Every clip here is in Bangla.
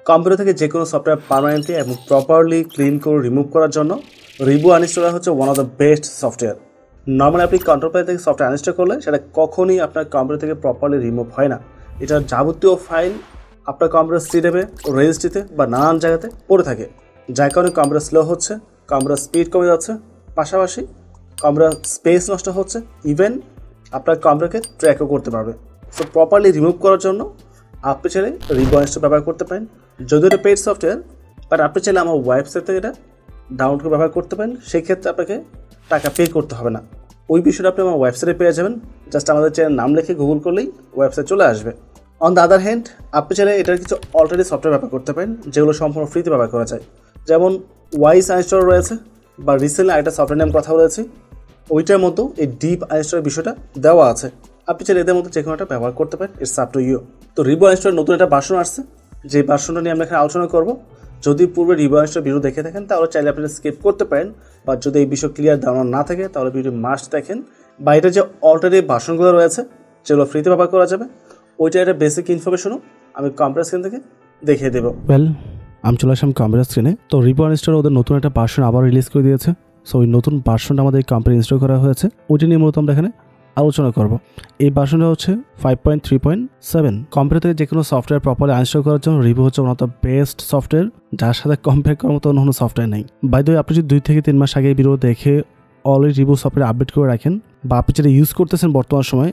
কম্পিউটার থেকে যে কোনো সফটওয়্যার পার্মানেন্টলি এবং প্রপারলি ক্লিন করে রিমুভ করার জন্য রিবু আনইনস্টলার হচ্ছে one of the best software. Normally আপনি কন্ট্রোল প্যানেল থেকে সফটওয়্যার আনইনস্টল করলে সেটা কখনই আপনার কম্পিউটার থেকে প্রপারলি রিমুভ হয় না। এটার যাবতীয় ফাইল আপনার কম্পিউটার সিডেবে, রেজিস্ট্রিতে বা নানান জায়গাতে পড়ে থাকে, যার কারণে কম্পিউটার স্লো হচ্ছে, কম্পিউটার স্পিড কমে যাচ্ছে, পাশাপাশি কম্পিউটার স্পেস নষ্ট হচ্ছে, ইভেন আপনার কম্পিউটারকে ট্র্যাকও করতে পারবে। সো প্রপারলি রিমুভ করার জন্য আপনি চাইলে রিবু আনইনস্টল ব্যবহার করতে পারেন। যদিও এটা পেইড সফটওয়্যার, বাট আপনি চাইলে আমার ওয়েবসাইট থেকে এটা ডাউনলোড করে ব্যবহার করতে পারেন। সেই ক্ষেত্রে আপনাকে টাকা পে করতে হবে না। ওই বিষয়টা আপনি আমার ওয়েবসাইটে পেয়ে যাবেন। জাস্ট আমাদের চ্যানেল নাম লিখে গুগল করলেই ওয়েবসাইট চলে আসবে। অন দ্য আদার হ্যান্ড, আপনি চাইলে এটার কিছু অল্টারনেটিভ সফটওয়্যার ব্যবহার করতে পারেন যেগুলো সম্পূর্ণ ফ্রিতে ব্যবহার করা যায়। যেমন ওয়াইস আনইনস্টল রয়েছে, বা রিসেন্টলি আরেকটা সফটওয়্যার নিয়ে আমি কথা বলেছি, ওইটার মধ্যেও এই ডিপ আনইনস্টলের বিষয়টা দেওয়া আছে। আপনি চাইলে এদের মধ্যে যে কোনো একটা ব্যবহার করতে পারেন। It's up to you. তো রিবু আনইনস্টলের নতুন একটা ভার্সন আসছে, যে ভার্সনটা নিয়ে আমরা এখানে আলোচনা করব। যদি পূর্বে রিবু আনইনস্টল ভিডিও দেখে থাকেন তাহলে চাইলে আপনি স্কিপ করতে পারেন, বা যদি এই বিষয় ক্লিয়ার ধারণা না থাকে তাহলে ভিডিও মাস্ট দেখেন। বা এটা যে অল্টারনেটিভ ভার্সনগুলো রয়েছে যেগুলো ফ্রিতে ব্যবহার করা যাবে, ওইটা একটা বেসিক ইনফরমেশনও আমি কম্পিউটার স্ক্রিন থেকে দেখিয়ে দেবো। আমি চলে আসলাম কম্পিউটার স্ক্রিনে। তো রিবু আনইনস্টল ওদের নতুন একটা ভার্সন আবার রিলিজ করে দিয়েছে। সো ওই নতুন ভার্সনটা আমাদের কম্পিউটার ইনস্টল করা হয়েছে, ওইটা নিয়ে মূলত আমরা এখানে আলোচনা করব। এই ভার্সনটা হচ্ছে 5.3.7। কম্পিউটার থেকে যে কোনো সফটওয়্যার প্রপারলি আনইনস্টল করার জন্য রিবু হচ্ছে one of the best software, যার সাথে কম্পেয়ার করার মতো অন্য কোনো সফটওয়্যার নেই। বাই দ্য ওয়ে, আপনি যদি 2 থেকে 3 মাস আগে ভিডিও দেখে অলরেডি রিবু সফটওয়্যার আপডেট করে রাখেন, বা আপনি যেটা ইউজ করতেছেন বর্তমান সময়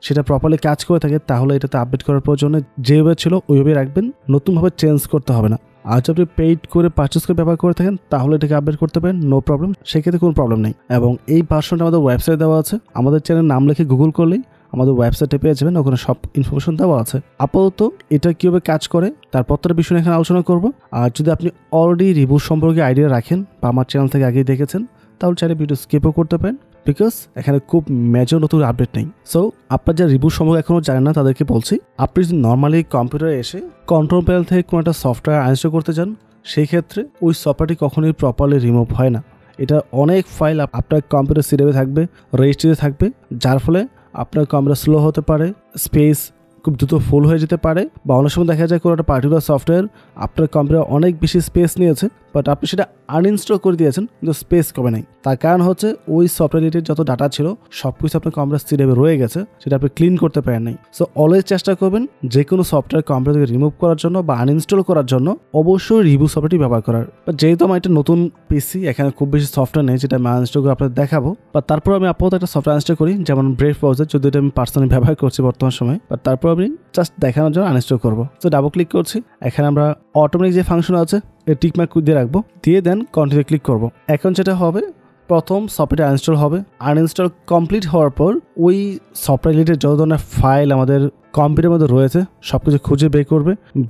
সেটা প্রপারলি কাজ করে থাকে, তাহলে এটাতে আপডেট করার প্রয়োজনে যেভাবে ছিল ওইভাবে রাখবেন, নতুনভাবে চেঞ্জ করতে হবে না। আর যদি আপনি পেইড করে পারচেস করে ব্যবহার করে থাকেন তাহলে এটাকে আপডেট করতে পারেন, নো প্রবলেম, সেক্ষেত্রে কোনো প্রবলেম নেই। এবং এই ভার্সনটা আমাদের ওয়েবসাইটে দেওয়া আছে, আমাদের চ্যানেল নাম লিখে গুগল করলেই আমাদের ওয়েবসাইটে পেয়ে যাবেন, ওখানে সব ইনফরমেশন দেওয়া আছে। আপাতত এটা কীভাবে কাজ করে তার প্রত্যেকটা বিষয় এখানে আলোচনা করব। আর যদি আপনি অলরেডি রিভিউ সম্পর্কে আইডিয়া রাখেন বা আমার চ্যানেল থেকে আগেই দেখেছেন, তাহলে চাইলে ভিডিও স্কিপও করতে পারেন, বিকজ এখানে খুব মেজর নতুন আপডেট নেই। সো আপনার যারা রিভিউ সম্পর্কে এখনও জানেন না তাদেরকে বলছি, আপনি যদি নর্মালি কম্পিউটারে এসে কন্ট্রোল প্যানেল থেকে কোনো একটা সফটওয়্যার আনইনস্টল করতে চান, সেই ক্ষেত্রে ওই সফটওয়্যারটি কখনোই প্রপারলি রিমুভ হয় না। এটা অনেক ফাইল আপনার কম্পিউটার সিডেবে থাকবে, রেজিস্ট্রিতে থাকবে, যার ফলে আপনার কম্পিউটার স্লো হতে পারে, স্পেস খুব দ্রুত ফুল হয়ে যেতে পারে, বা অনেক সময় দেখা যায় কোনো একটা পার্টিকুলার সফটওয়্যার আপনার কম্পিউটার অনেক বেশি স্পেস নিয়েছে, বাট আপনি সেটা আনইনস্টল করে দিয়েছেন কিন্তু স্পেস কমে নাই। তার কারণ হচ্ছে ওই সফটওয়্যার রিলেটেড যত ডাটা ছিল সব কিছু আপনার কম্পিউটার সিডেবে রয়ে গেছে, সেটা আপনি ক্লিন করতে পারেন নাই। সো অলওয়েজ চেষ্টা করবেন যে কোনো সফটওয়্যার কম্পিউটার থেকে রিমুভ করার জন্য বা আনইনস্টল করার জন্য অবশ্যই রিভিউ সফটওয়্যারটি ব্যবহার করার। বাট যেহেতু আমার একটা নতুন পিসি, এখানে খুব বেশি সফটওয়্যার নেই যেটা আমি আনইনস্টল করে আপনাদের দেখাবো, বা তারপর আমি আপাতত একটা সফটওয়্যার ইনস্টল করি, যেমন ব্রেভ ব্রাউজার, যদি এটা আমি পার্সোনালি ব্যবহার করছি বর্তমান সময়, বাট তারপর আমি জাস্ট দেখানোর জন্য আনইনস্টল করবো। তো ডাবল ক্লিক করছি, এখানে আমরা অটোমেটিক যে ফাংশন আছে টিক মার্ক দিয়ে রাখবো, দিয়ে দেন কন্টিনিউ ক্লিক করব। এখন যেটা হবে, প্রথম সফটওয়্যার আনইনস্টল হবে। আনইনস্টল কমপ্লিট হওয়ার পর ওই সফটওয়্যার রিলেটেড যত ধরনের ফাইল আমাদের কম্পিউটারের মধ্যে রয়েছে সব কিছু খুঁজে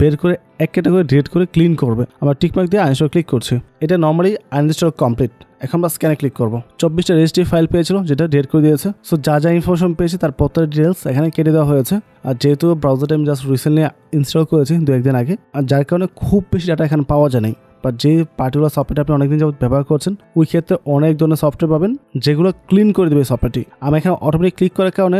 বের করে এক ক্যাটাগরি ডিলিট করে ক্লিন করবে। আমরা টিকমার্ক দিয়ে আনইনস্টল ক্লিক করছি। এটা নর্মালি আনইনস্টল কমপ্লিট। এখন আমরা স্ক্যানে ক্লিক করবো। 24টা রেজিস্ট্রি ফাইল পেয়েছিল যেটা ডিলিট করে দিয়েছে। সো যা যা ইনফরমেশন পেয়েছি তার প্রত্যেকটা ডিটেলস এখানে কেটে দেওয়া হয়েছে। আর যেহেতু ব্রাউজারটা আমি জাস্ট রিসেন্টলি ইনস্টল করেছি 2-1 দিন আগে, আর যার কারণে খুব বেশি ডাটা এখানে পাওয়া যায় নাই। বা যে পার্টিকুলার সফটওয়্যার আপনি অনেকদিন যাবত ব্যবহার করছেন, ওই ক্ষেত্রে অনেক ধরনের সফটওয়্যার পাবেন যেগুলো ক্লিন করে দেবে সফটওয়্যারটি। আমি এখানে অটোমেটিক ক্লিক করার কারণে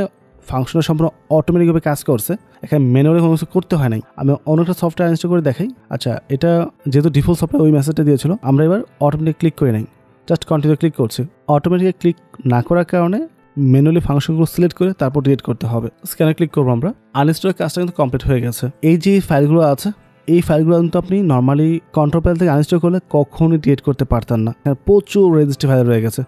ফাংশনের সম্পূর্ণ অটোমেটিকভাবে কাজ করছে, এখানে ম্যানুয়ালি কোনো কিছু করতে হয় নাই। আমি অনেকটা সফটওয়্যার ইনস্টল করে দেখাই। আচ্ছা, এটা যেহেতু ডিফল্ট সফটওয়্যার ওই মেসেজটা দিয়েছিল, আমরা এবার অটোমেটিক ক্লিক করে নাই, জাস্ট কন্টিনিউ ক্লিক করছি। অটোমেটিক ক্লিক না করার কারণে ম্যানুয়ালি ফাংশনগুলো সিলেক্ট করে তারপর ডিলিট করতে হবে। স্ক্যানে ক্লিক করবো আমরা। আনইনস্টলের কাজটা কিন্তু কমপ্লিট হয়ে গেছে। এই যে ফাইলগুলো আছে, এই ফাইলগুলো কিন্তু আপনি নর্মালি কন্ট্রোল প্যানেল থেকে আনইনস্টল করলে কখনোই ডিলিট করতে পারতেন না, প্রচুর রেজিস্ট্রি ফাইল রয়ে গেছে।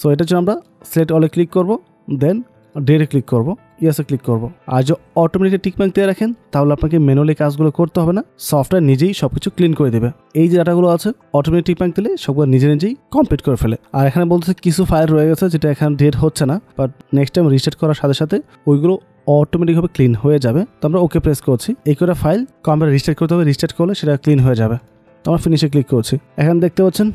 সো এটার জন্য আমরা সিলেক্ট অলে ক্লিক করবো, দেন ডিলিটে ক্লিক করবো, ইয়েসে ক্লিক করবো। আর যে অটোমেটিক টিকমার্ক দিয়ে রাখেন, তাহলে আপনাকে ম্যানুয়ালি কাজগুলো করতে হবে না, সফটওয়্যার নিজেই সবকিছু ক্লিন করে দেবে। এই যে ডাটাগুলো আছে অটোমেটিক টিকমার্ক দিলে সবগুলো নিজেই কমপ্লিট করে ফেলে। আর এখানে বলতেছে কিছু ফাইল রয়ে গেছে যেটা এখানে ডিলিট হচ্ছে না, বাট নেক্সট টাইম রিস্টার্ট করার সাথে সাথে ওইগুলো অটোমেটিকভাবে ক্লিন হয়ে যাবে। তো আমরা ওকে প্রেস করছি। এই করে ফাইল কম্পিউটার রিস্টার্ট করতে হবে, রিস্টার্ট করলে সেটা ক্লিন হয়ে যাবে। তো আমরা ফিনিশে ক্লিক করছি। এখানে দেখতে পাচ্ছেন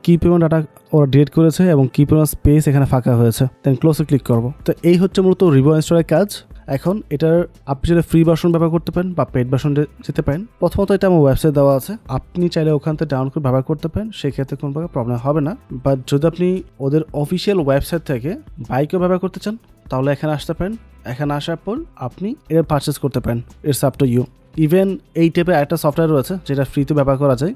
কি পরিমাণ ডাটা ওরা ডিলিট করেছে এবং কি পরিমাণ স্পেস এখানে ফাঁকা হয়েছে। দেন ক্লোজে ক্লিক করবো। তো এই হচ্ছে মূলত রিভিউ ইনস্টলের কাজ। এখন এটার আপনি চাইলে ফ্রি ভার্সন ব্যবহার করতে পারেন বা পেড ভার্সন যেতে পারেন। প্রথমত এটা আমার ওয়েবসাইট দেওয়া আছে, আপনি চাইলে ওখান থেকে ডাউনলোড করে ব্যবহার করতে পারেন, সেক্ষেত্রে কোনো প্রকার প্রবলেম হবে না। বাট যদি আপনি ওদের অফিসিয়াল ওয়েবসাইট থেকে বাইকও ব্যবহার করতে চান, তাহলে এখানে আসতে পারেন। এখানে আসার পর আপনি এটা পারচেস করতে পারেন। It's up to you. Even এই টাইপের একটা সফটওয়্যার রয়েছে যেটা ফ্রিতে ব্যবহার করা যায়,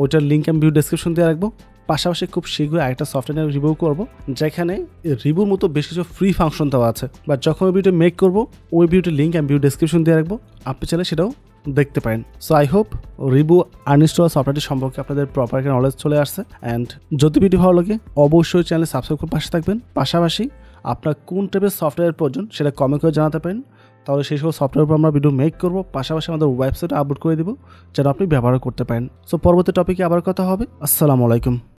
ওইটার লিঙ্ক আমি ভিডিও ডেসক্রিপশন দিয়ে রাখবো। পাশাপাশি খুব শীঘ্রই একটা সফটওয়্যার রিভিউ করবো যেখানে রিভিউর মতো বেশ কিছু ফ্রি ফাংশন দেওয়া আছে, বা যখন ওই ভিডিও মেক করবো ওই ভিডিওটির লিঙ্ক আমি ভিডিও ডেসক্রিপশন দিয়ে রাখবো, আপনি চাইলে সেটাও দেখতে পারেন। সো আই হোপ রিবু আনইনস্টল সফটওয়্যারটি সম্পর্কে আপনাদের প্রপার একটা নলেজ চলে আসছে। অ্যান্ড যদি ভিডিও ভালো লাগে অবশ্যই চ্যানেল সাবস্ক্রাইব করে পাশে থাকবেন। পাশাপাশি আপনার কোন টাইপের সফটওয়্যার প্রয়োজন সেটা কমেন্ট করে জানাতে পারেন, তাহলে সেই সকল সফটওয়্যার উপর আমরা ভিডিও মেক করবো, পাশাপাশি আমাদের ওয়েবসাইটে আপলোড করে দেবো যেন আপনি ব্যবহার করতে পারেন। সো পরবর্তী টপিকে আবার কথা হবে। আসসালামু আলাইকুম।